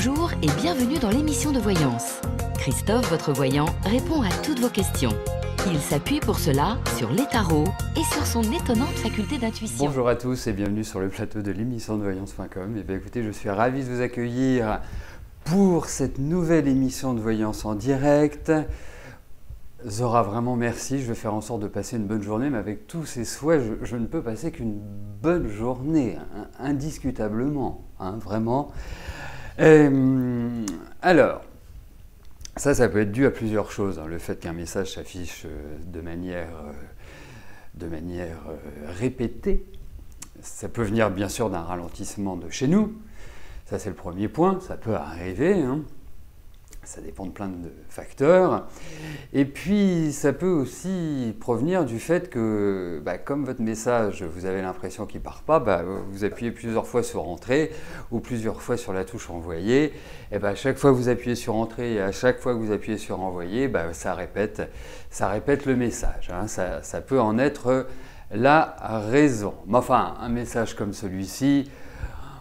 Bonjour et bienvenue dans l'émission de voyance. Christophe, votre voyant, répond à toutes vos questions. Il s'appuie pour cela sur les tarots et sur son étonnante faculté d'intuition. Bonjour à tous et bienvenue sur le plateau de l'émission de voyance.com. Et bien écoutez, je suis ravi de vous accueillir pour cette nouvelle émission de voyance en direct. Zora, vraiment merci. Je vais faire en sorte de passer une bonne journée, mais avec tous ces souhaits, je ne peux passer qu'une bonne journée, indiscutablement, vraiment. Alors, ça peut être dû à plusieurs choses. Le fait qu'un message s'affiche de manière répétée, ça peut venir bien sûr d'un ralentissement de chez nous. Ça, c'est le premier point. Ça peut arriver. Ça dépend de plein de facteurs. Et puis, ça peut aussi provenir du fait que, comme votre message, vous avez l'impression qu'il ne part pas, vous appuyez plusieurs fois sur Entrée ou plusieurs fois sur la touche Envoyer. Et à chaque fois que vous appuyez sur Entrée et à chaque fois que vous appuyez sur Envoyer, ça répète le message. Ça peut en être la raison. Mais enfin, un message comme celui-ci,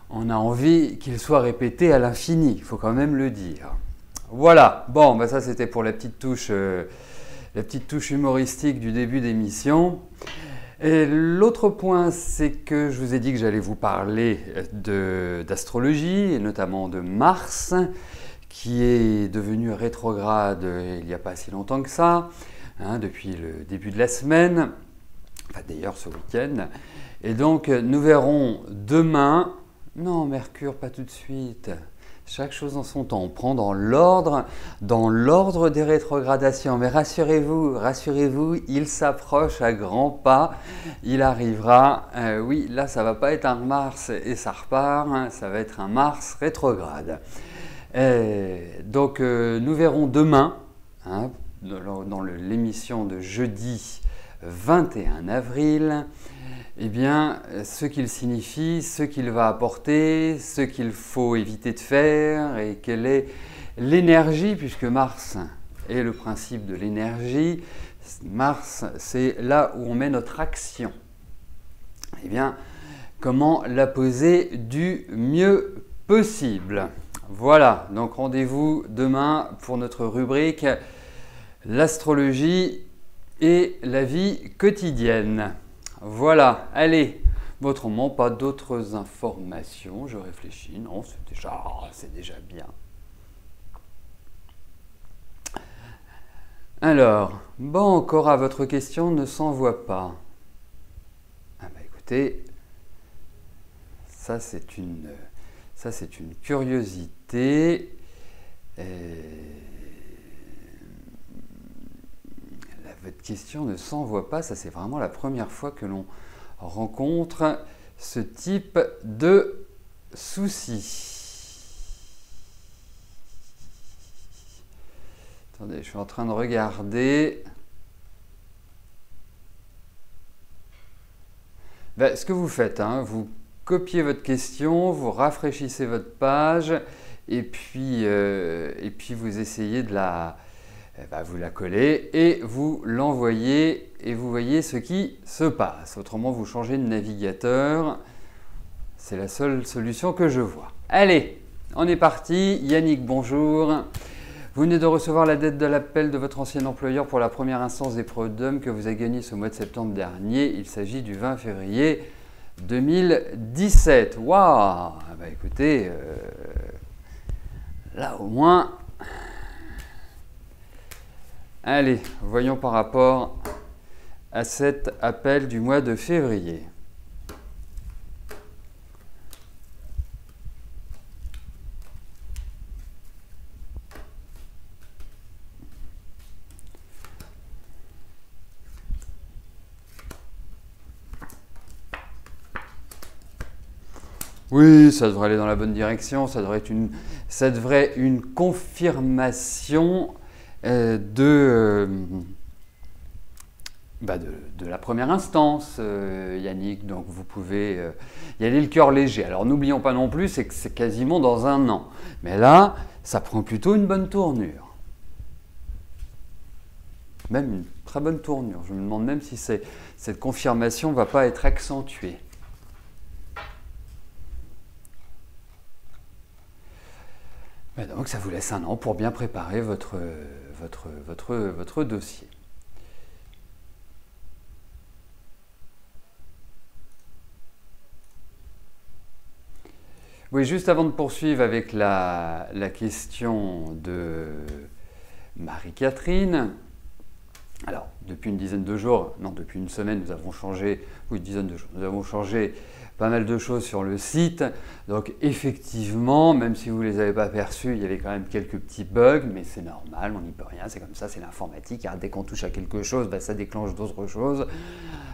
on a envie qu'il soit répété à l'infini, il faut quand même le dire. Voilà, bon, ça c'était pour la petite touche humoristique du début d'émission. Et l'autre point, c'est que je vous ai dit que j'allais vous parler d'astrologie, et notamment de Mars, qui est devenu rétrograde il n'y a pas si longtemps que ça, depuis le début de la semaine, enfin d'ailleurs ce week-end. Et donc nous verrons demain, non Mercure pas tout de suite, chaque chose en son temps, on prend dans l'ordre des rétrogradations. Mais rassurez-vous, il s'approche à grands pas, il arrivera. Oui, là, ça ne va pas être un Mars et ça repart, ça va être un Mars rétrograde. Donc, nous verrons demain, dans l'émission de jeudi 21 avril, eh bien, ce qu'il signifie, ce qu'il va apporter, ce qu'il faut éviter de faire et quelle est l'énergie, puisque Mars est le principe de l'énergie. Mars, c'est là où on met notre action. Eh bien, comment la poser du mieux possible. Voilà, donc rendez-vous demain pour notre rubrique l'astrologie et la vie quotidienne. Voilà, allez, autrement, pas d'autres informations, je réfléchis, non, c'est déjà bien. Alors, bon, Cora, votre question ne s'envoie pas. Écoutez, ça c'est une curiosité. Votre question ne s'envoie pas, ça c'est vraiment la première fois que l'on rencontre ce type de souci. Attendez, je suis en train de regarder. Ce que vous faites, vous copiez votre question, vous rafraîchissez votre page et puis vous essayez de vous la collez et vous l'envoyez et vous voyez ce qui se passe. Autrement, vous changez de navigateur. C'est la seule solution que je vois. Allez, on est parti. Yannick, bonjour. Vous venez de recevoir la dette de l'appel de votre ancien employeur pour la première instance des prud'hommes que vous avez gagné ce mois de septembre dernier. Il s'agit du 20 février 2017. Waouh! Écoutez, là au moins... Allez, voyons par rapport à cet appel du mois de février. Oui, ça devrait aller dans la bonne direction, ça devrait être une confirmation de la première instance, Yannick. Donc vous pouvez y aller le cœur léger. Alors n'oublions pas non plus, c'est que c'est quasiment dans un an. Mais là, ça prend plutôt une bonne tournure. Même une très bonne tournure. Je me demande même si cette confirmation ne va pas être accentuée. Et donc ça vous laisse un an pour bien préparer votre dossier. Oui, juste avant de poursuivre avec la question de Marie-Catherine. Alors, depuis une dizaine de jours, non, depuis une semaine, nous avons changé, oui, une dizaine de jours, nous avons changé pas mal de choses sur le site. Donc, effectivement, même si vous ne les avez pas perçus, il y avait quand même quelques petits bugs, mais c'est normal, on n'y peut rien, c'est comme ça, c'est l'informatique. Hein, dès qu'on touche à quelque chose, ça déclenche d'autres choses.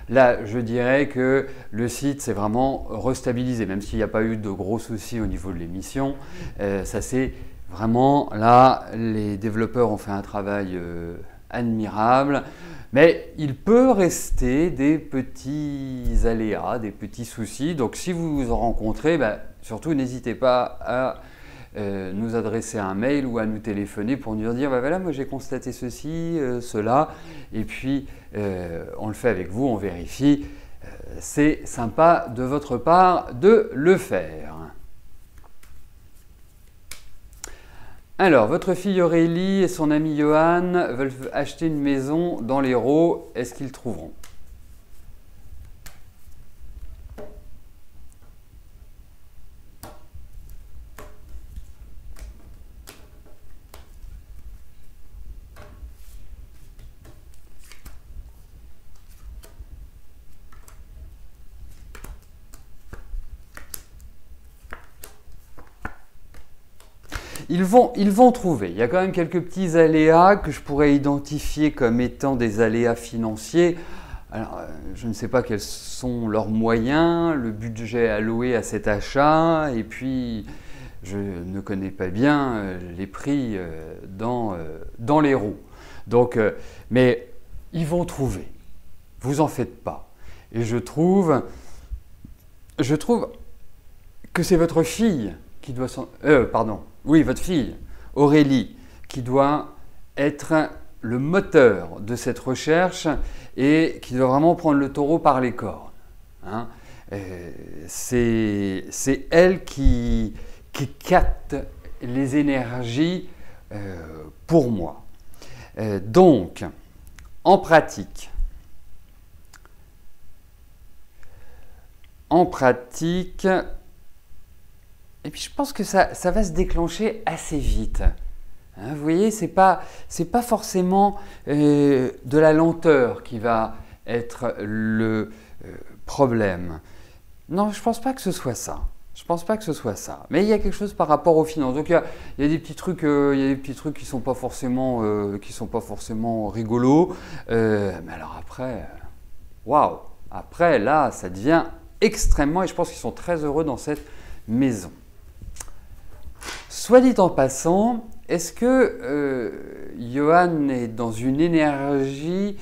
Là, je dirais que le site s'est vraiment restabilisé, même s'il n'y a pas eu de gros soucis au niveau de l'émission. Ça c'est vraiment, là, les développeurs ont fait un travail admirable, mais il peut rester des petits aléas, des petits soucis. Donc si vous en rencontrez, surtout n'hésitez pas à nous adresser un mail ou à nous téléphoner pour nous dire voilà, moi j'ai constaté ceci, cela, et puis on le fait avec vous, on vérifie. C'est sympa de votre part de le faire. Alors, votre fille Aurélie et son ami Johan veulent acheter une maison dans l'Hérault. Est-ce qu'ils trouveront ? Ils vont trouver. Il y a quand même quelques petits aléas que je pourrais identifier comme étant des aléas financiers. Alors, je ne sais pas quels sont leurs moyens, le budget alloué à cet achat, et puis je ne connais pas bien les prix dans l'Hérault. Donc, mais ils vont trouver. Vous en faites pas. Et je trouve que c'est votre fille qui doit s'en... Oui, votre fille, Aurélie, qui doit être le moteur de cette recherche et qui doit vraiment prendre le taureau par les cornes. Hein. C'est elle qui capte les énergies pour moi. Donc, en pratique, et puis je pense que ça va se déclencher assez vite. Hein, vous voyez, c'est pas forcément de la lenteur qui va être le problème. Non, je pense pas que ce soit ça. Je pense pas que ce soit ça. Mais il y a quelque chose par rapport aux finances. Donc il y a des petits trucs, qui sont pas forcément rigolos. Mais alors après, waouh. Après là, ça devient extrêmement. Et je pense qu'ils sont très heureux dans cette maison. Soit dit en passant, est-ce que Johan est dans une énergie?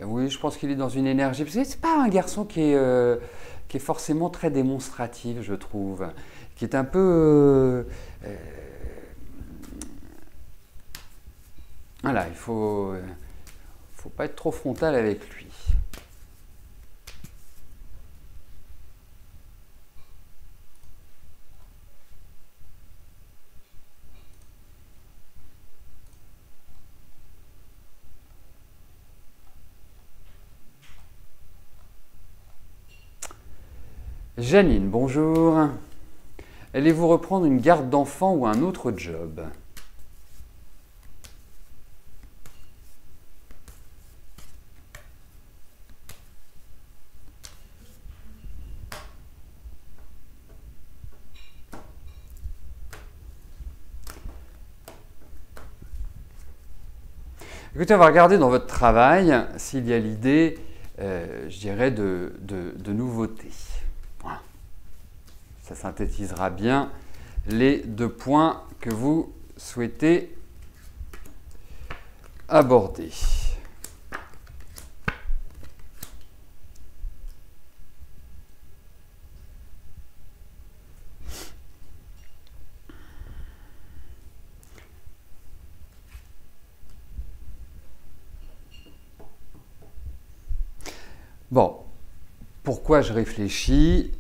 Oui, je pense qu'il est dans une énergie. Parce que c'est pas un garçon qui est forcément très démonstratif, je trouve. Qui est un peu... voilà, il faut pas être trop frontal avec lui. Janine, bonjour. Allez-vous reprendre une garde d'enfant ou un autre job? Écoutez, on va regarder dans votre travail s'il y a l'idée, je dirais, de nouveautés. Voilà. Ça synthétisera bien les 2 points que vous souhaitez aborder. Bon, pourquoi je réfléchis?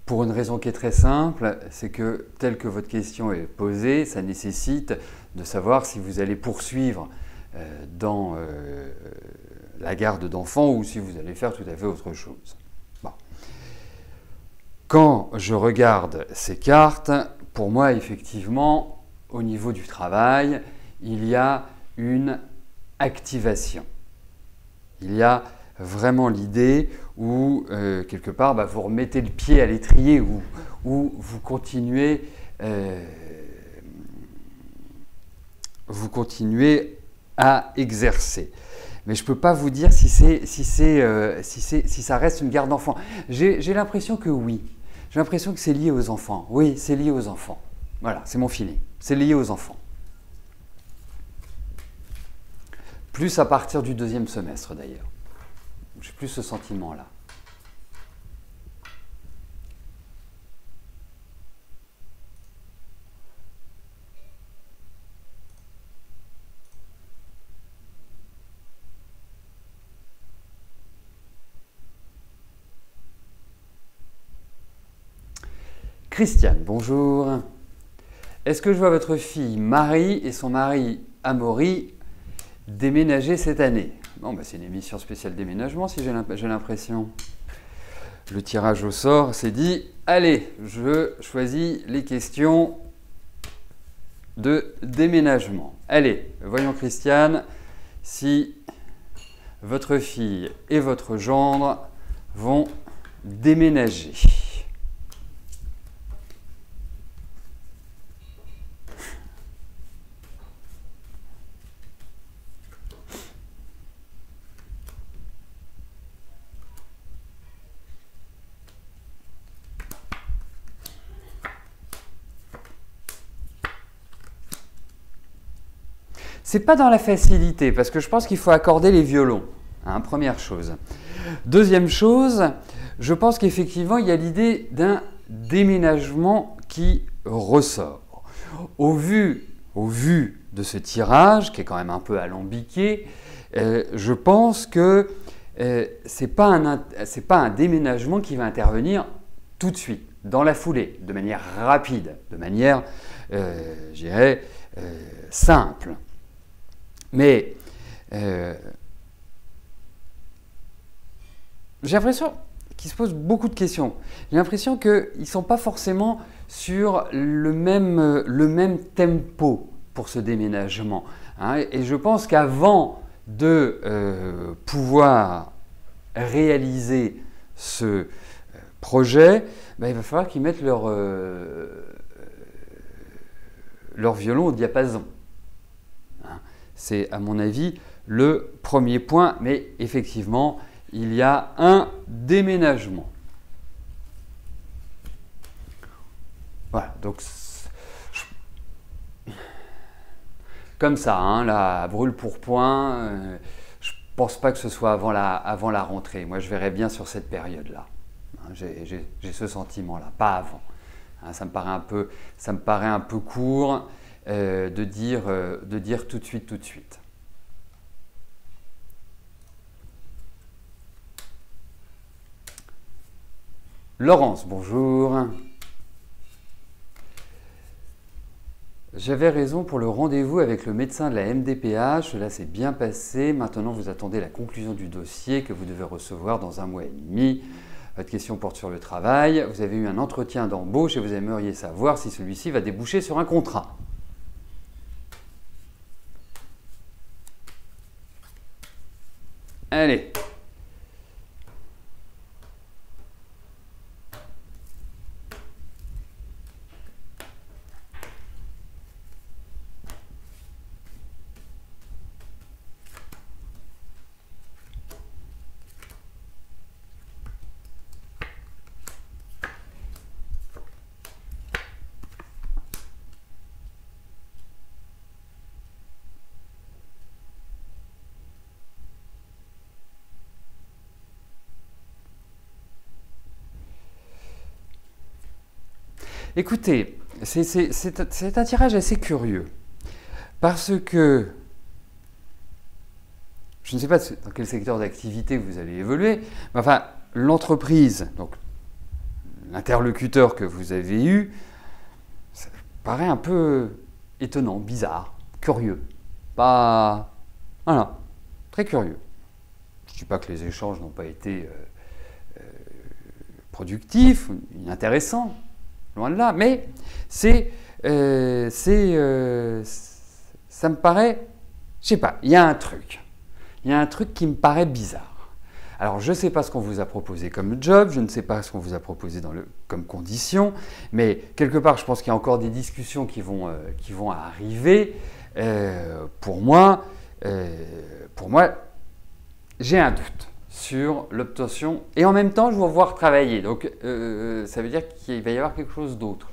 Pour une raison qui est très simple, c'est que telle que votre question est posée, ça nécessite de savoir si vous allez poursuivre dans la garde d'enfants ou si vous allez faire tout à fait autre chose. Bon. Quand je regarde ces cartes, pour moi, effectivement, au niveau du travail, il y a une activation. Il y a vraiment l'idée où, quelque part, vous remettez le pied à l'étrier, où vous continuez à exercer. Mais je ne peux pas vous dire si ça reste une garde d'enfants. J'ai l'impression que oui. J'ai l'impression que c'est lié aux enfants. Oui, c'est lié aux enfants. Voilà, c'est mon feeling. C'est lié aux enfants. Plus à partir du deuxième semestre d'ailleurs. J'ai plus ce sentiment-là. Christiane, bonjour. Est-ce que je vois votre fille Marie et son mari Amaury déménager cette année? Bon, c'est une émission spéciale déménagement si j'ai l'impression. Le tirage au sort s'est dit, allez, je choisis les questions de déménagement. Allez, voyons Christiane, si votre fille et votre gendre vont déménager. C'est pas dans la facilité, parce que je pense qu'il faut accorder les violons, hein, première chose. Deuxième chose, je pense qu'effectivement, il y a l'idée d'un déménagement qui ressort. Au vu de ce tirage, qui est quand même un peu alambiqué, je pense que c'est pas un déménagement qui va intervenir tout de suite, dans la foulée, de manière rapide, de manière, je dirais, simple. Mais j'ai l'impression qu'ils se posent beaucoup de questions. J'ai l'impression qu'ils ne sont pas forcément sur le même tempo pour ce déménagement. Hein. Et je pense qu'avant de pouvoir réaliser ce projet, il va falloir qu'ils mettent leur violon au diapason. C'est, à mon avis, le premier point, mais effectivement, il y a un déménagement. Voilà, donc, comme ça, hein, là, brûle pour point, je ne pense pas que ce soit avant la rentrée. Moi, je verrais bien sur cette période-là. Hein, j'ai ce sentiment-là, pas avant. Hein, ça me paraît un peu court. De dire tout de suite. Laurence, bonjour. J'avais raison pour le rendez-vous avec le médecin de la MDPH, cela s'est bien passé. Maintenant, vous attendez la conclusion du dossier que vous devez recevoir dans 1 mois et demi. Votre question porte sur le travail. Vous avez eu un entretien d'embauche et vous aimeriez savoir si celui-ci va déboucher sur un contrat. Allez. Écoutez, c'est un tirage assez curieux, parce que je ne sais pas dans quel secteur d'activité vous allez évoluer, mais enfin, l'entreprise, donc l'interlocuteur que vous avez eu, ça paraît un peu étonnant, bizarre, curieux. Pas... Voilà, très curieux. Je ne dis pas que les échanges n'ont pas été productifs, intéressants, loin de là, mais ça me paraît, je sais pas, il y a un truc qui me paraît bizarre. Alors, je ne sais pas ce qu'on vous a proposé comme job, je ne sais pas ce qu'on vous a proposé comme condition, mais quelque part, je pense qu'il y a encore des discussions qui vont arriver. Pour moi, j'ai un doute sur l'obtention et en même temps, je vais voir travailler. Donc, ça veut dire qu'il va y avoir quelque chose d'autre.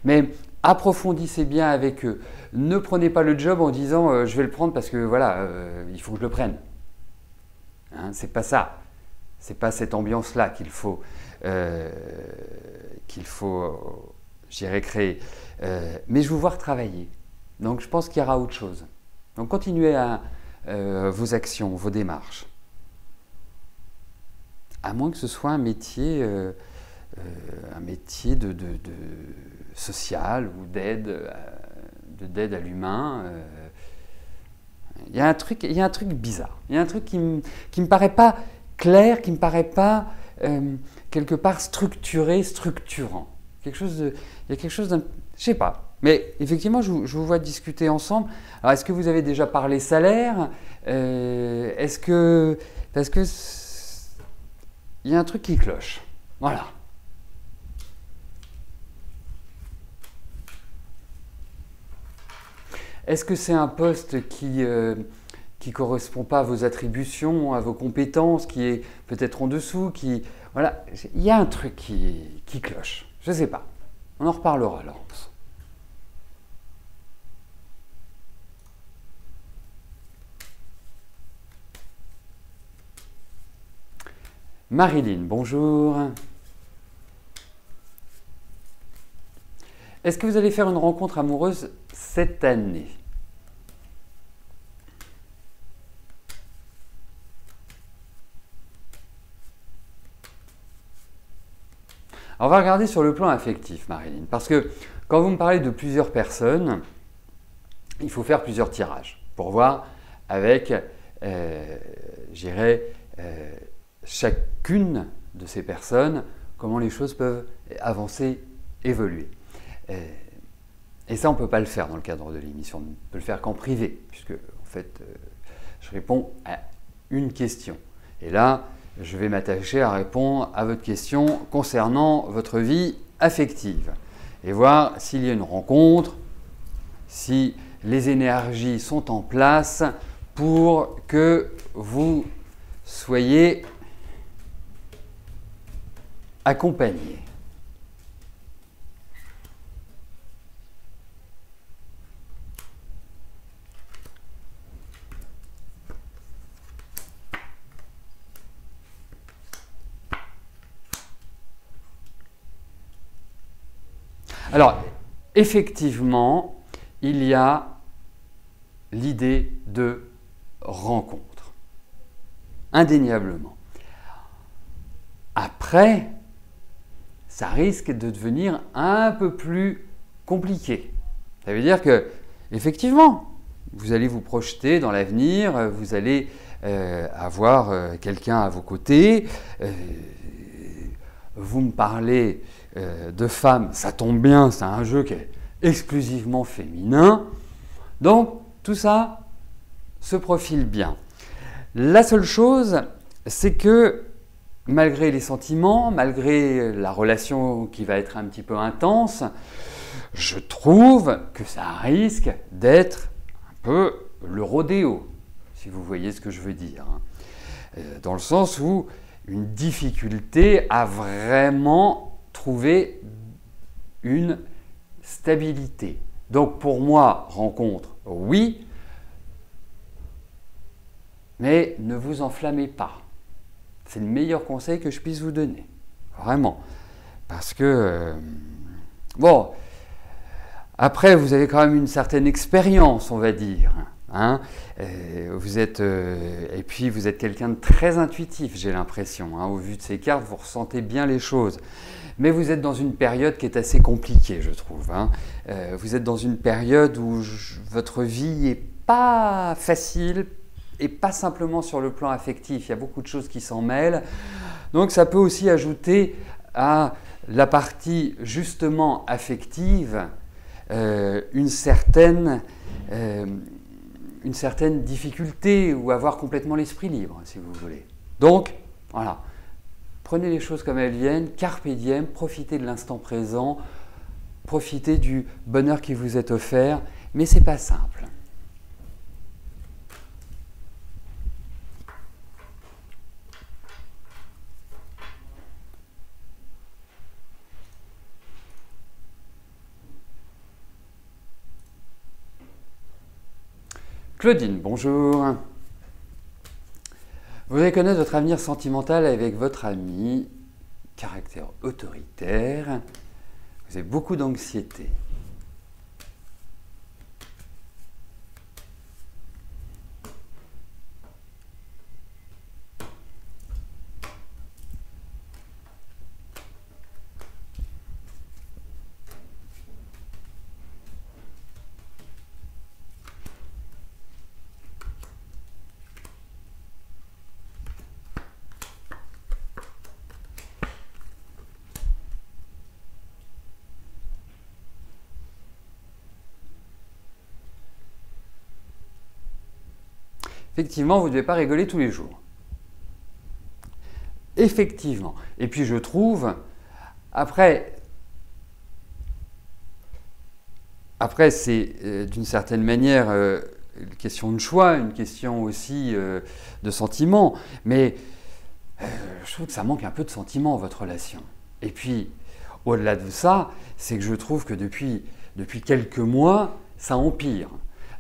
Mais approfondissez bien avec eux. Ne prenez pas le job en disant je vais le prendre parce que voilà, il faut que je le prenne. Hein, c'est pas ça. C'est pas cette ambiance-là qu'il faut, je dirais, créer. Mais je veux voir travailler. Donc, je pense qu'il y aura autre chose. Donc, continuez vos actions, vos démarches. À moins que ce soit un métier de social ou d'aide à l'humain. Il y a un truc bizarre. Il y a un truc qui me paraît pas clair, qui me paraît pas quelque part structuré, structurant. Il y a quelque chose d'un... Je sais pas. Mais effectivement, je vous vois discuter ensemble. Alors, est-ce que vous avez déjà parlé salaire? Parce que il y a un truc qui cloche. Voilà. Est-ce que c'est un poste qui correspond pas à vos attributions, à vos compétences, qui est peut-être en dessous, voilà, il y a un truc qui cloche. Je ne sais pas. On en reparlera, Laurence. Marilyn, bonjour. Est-ce que vous allez faire une rencontre amoureuse cette année? Alors, on va regarder sur le plan affectif, Marilyn, parce que quand vous me parlez de plusieurs personnes, il faut faire plusieurs tirages pour voir avec, chacune de ces personnes comment les choses peuvent avancer, évoluer. Et ça, on ne peut pas le faire dans le cadre de l'émission, on ne peut le faire qu'en privé, puisque en fait, je réponds à une question. Et là, je vais m'attacher à répondre à votre question concernant votre vie affective et voir s'il y a une rencontre, si les énergies sont en place pour que vous soyez accompagné. Alors, effectivement, il y a l'idée de rencontre, indéniablement. Après, ça risque de devenir un peu plus compliqué. Ça veut dire que, effectivement, vous allez vous projeter dans l'avenir, vous allez avoir quelqu'un à vos côtés, vous me parlez de femmes, ça tombe bien, c'est un jeu qui est exclusivement féminin. Donc, tout ça se profile bien. La seule chose, c'est que malgré les sentiments, malgré la relation qui va être un petit peu intense, je trouve que ça risque d'être un peu le rodéo, si vous voyez ce que je veux dire. Dans le sens où une difficulté à vraiment trouver une stabilité. Donc pour moi, rencontre, oui, mais ne vous enflammez pas. C'est le meilleur conseil que je puisse vous donner. Vraiment. Parce que, bon, après, vous avez quand même une certaine expérience, on va dire. Hein, et puis vous êtes quelqu'un de très intuitif, j'ai l'impression. Hein, au vu de ces cartes, vous ressentez bien les choses. Mais vous êtes dans une période qui est assez compliquée, je trouve. Hein. Vous êtes dans une période où votre vie n'est pas facile, et pas simplement sur le plan affectif. Il y a beaucoup de choses qui s'en mêlent. Donc ça peut aussi ajouter à la partie justement affective une certaine difficulté ou avoir complètement l'esprit libre, si vous voulez. Donc, voilà. Prenez les choses comme elles viennent, carpe diem, profitez de l'instant présent, profitez du bonheur qui vous est offert, mais ce n'est pas simple. Claudine, bonjour. Vous allez connaître votre avenir sentimental avec votre ami, caractère autoritaire. Vous avez beaucoup d'anxiété. Effectivement, vous ne devez pas rigoler tous les jours. Effectivement. Et puis je trouve, après c'est d'une certaine manière une question de choix, une question aussi de sentiment. Mais je trouve que ça manque un peu de sentiment, votre relation. Et puis, au-delà de ça, c'est que je trouve que depuis quelques mois, ça empire.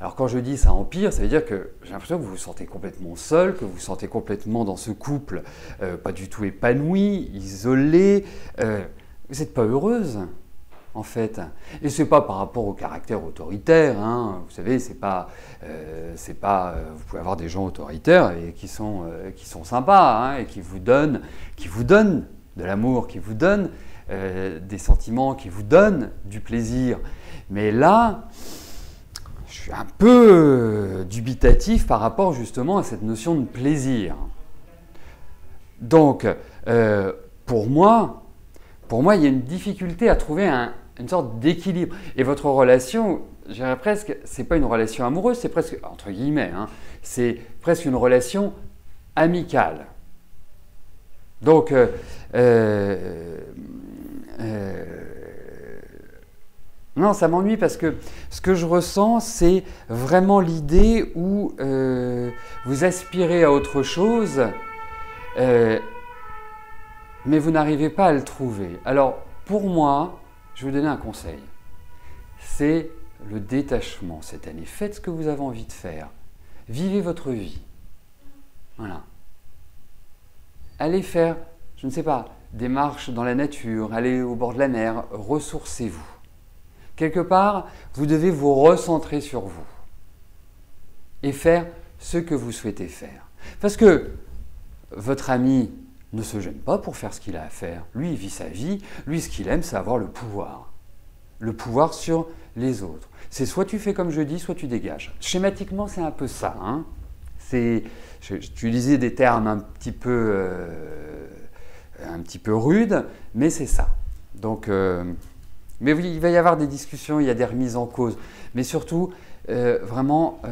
Alors quand je dis ça empire, ça veut dire que j'ai l'impression que vous vous sentez complètement seul, que vous vous sentez complètement dans ce couple pas du tout épanoui, isolé. Vous n'êtes pas heureuse, en fait. Et ce n'est pas par rapport au caractère autoritaire. Hein. Vous savez, c'est pas, vous pouvez avoir des gens autoritaires et qui sont sympas hein, et qui vous donnent de l'amour, qui vous donnent des sentiments, qui vous donnent du plaisir. Mais là, je suis un peu dubitatif par rapport justement à cette notion de plaisir. Donc, pour moi, il y a une difficulté à trouver une sorte d'équilibre. Et votre relation, je dirais presque, c'est pas une relation amoureuse, c'est presque, entre guillemets, hein, c'est presque une relation amicale. Donc, non, ça m'ennuie parce que ce que je ressens, c'est vraiment l'idée où vous aspirez à autre chose, mais vous n'arrivez pas à le trouver. Alors, pour moi, je vais vous donner un conseil. C'est le détachement cette année. Faites ce que vous avez envie de faire. Vivez votre vie. Voilà. Allez faire, je ne sais pas, des marches dans la nature, allez au bord de la mer, ressourcez-vous. Quelque part, vous devez vous recentrer sur vous et faire ce que vous souhaitez faire. Parce que votre ami ne se gêne pas pour faire ce qu'il a à faire. Lui, il vit sa vie. Lui, ce qu'il aime, c'est avoir le pouvoir. Le pouvoir sur les autres. C'est soit tu fais comme je dis, soit tu dégages. Schématiquement, c'est un peu ça. Hein. J'utilisais des termes un petit peu rudes, mais c'est ça. Donc, mais oui, il va y avoir des discussions, il y a des remises en cause. Mais surtout, vraiment,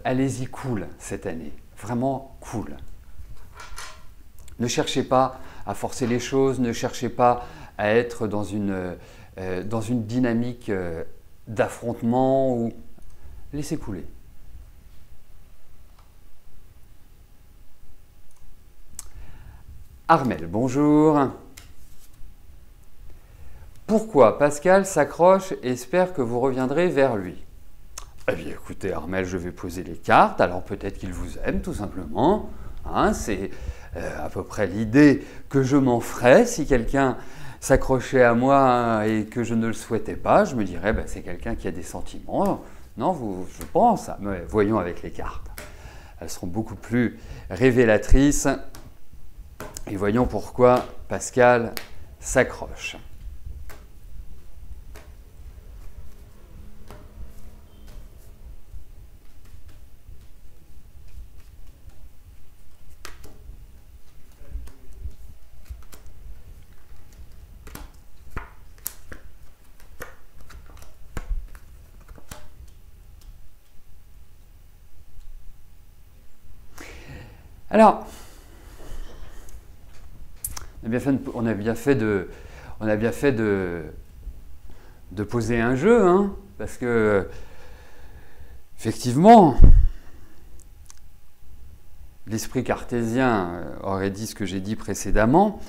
allez-y cool cette année. Vraiment cool. Ne cherchez pas à forcer les choses, ne cherchez pas à être dans une dynamique d'affrontement ou laissez couler. Armel, bonjour. Pourquoi Pascal s'accroche et espère que vous reviendrez vers lui? Eh bien écoutez Armel, je vais poser les cartes, alors peut-être qu'il vous aime tout simplement. Hein, c'est à peu près l'idée que je m'en ferais si quelqu'un s'accrochait à moi et que je ne le souhaitais pas. Je me dirais, c'est quelqu'un qui a des sentiments, Non, je pense. Mais voyons avec les cartes. Elles seront beaucoup plus révélatrices. Et voyons pourquoi Pascal s'accroche. Alors, on a bien fait de poser un jeu, hein, parce que effectivement, l'esprit cartésien aurait dit ce que j'ai dit précédemment,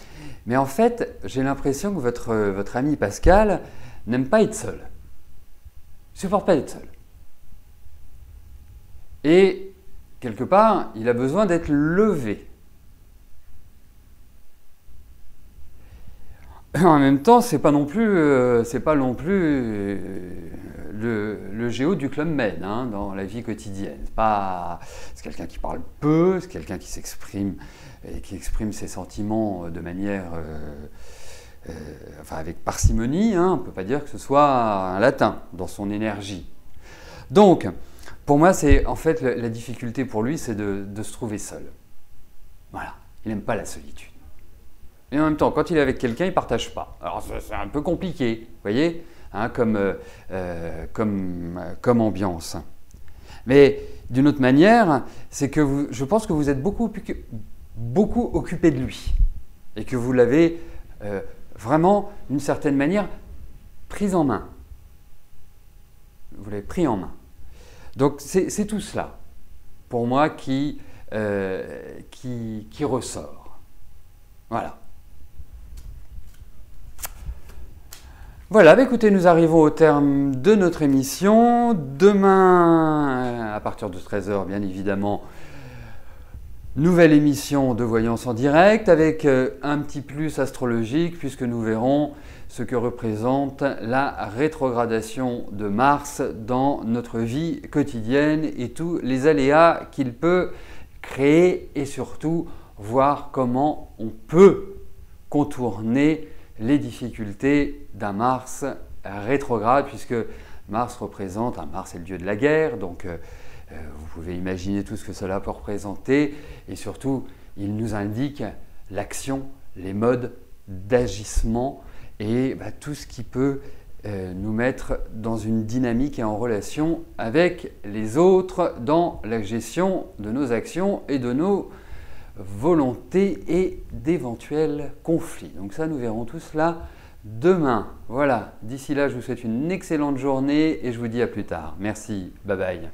mais en fait, j'ai l'impression que votre ami Pascal n'aime pas être seul. Il ne supporte pas être seul. Et quelque part, il a besoin d'être levé. En même temps, c'est pas non plus le géo du Club Med hein, dans la vie quotidienne. C'est quelqu'un qui parle peu, c'est quelqu'un qui s'exprime et qui exprime ses sentiments de manière, avec parcimonie. Hein, on ne peut pas dire que ce soit un latin dans son énergie. Donc, pour moi, c'est en fait la difficulté pour lui, c'est de se trouver seul. Voilà, il n'aime pas la solitude. Et en même temps, quand il est avec quelqu'un, il ne partage pas. Alors c'est un peu compliqué, vous voyez, hein, comme ambiance. Mais d'une autre manière, c'est que je pense que vous êtes beaucoup occupé de lui. Et que vous l'avez vraiment, d'une certaine manière, pris en main. Vous l'avez pris en main. Donc c'est tout cela, pour moi, qui ressort. Voilà. Voilà, bah écoutez, nous arrivons au terme de notre émission. Demain, à partir de 13 h, bien évidemment, nouvelle émission de Voyance en direct avec un petit plus astrologique puisque nous verrons ce que représente la rétrogradation de Mars dans notre vie quotidienne et tous les aléas qu'il peut créer et surtout voir comment on peut contourner les difficultés d'un Mars rétrograde puisque Mars est le dieu de la guerre, donc vous pouvez imaginer tout ce que cela peut représenter et surtout il nous indique l'action, les modes d'agissement et tout ce qui peut nous mettre dans une dynamique et en relation avec les autres dans la gestion de nos actions et de nos volontés et d'éventuels conflits. Donc ça, nous verrons tout cela demain. Voilà, d'ici là, je vous souhaite une excellente journée et je vous dis à plus tard. Merci, bye bye.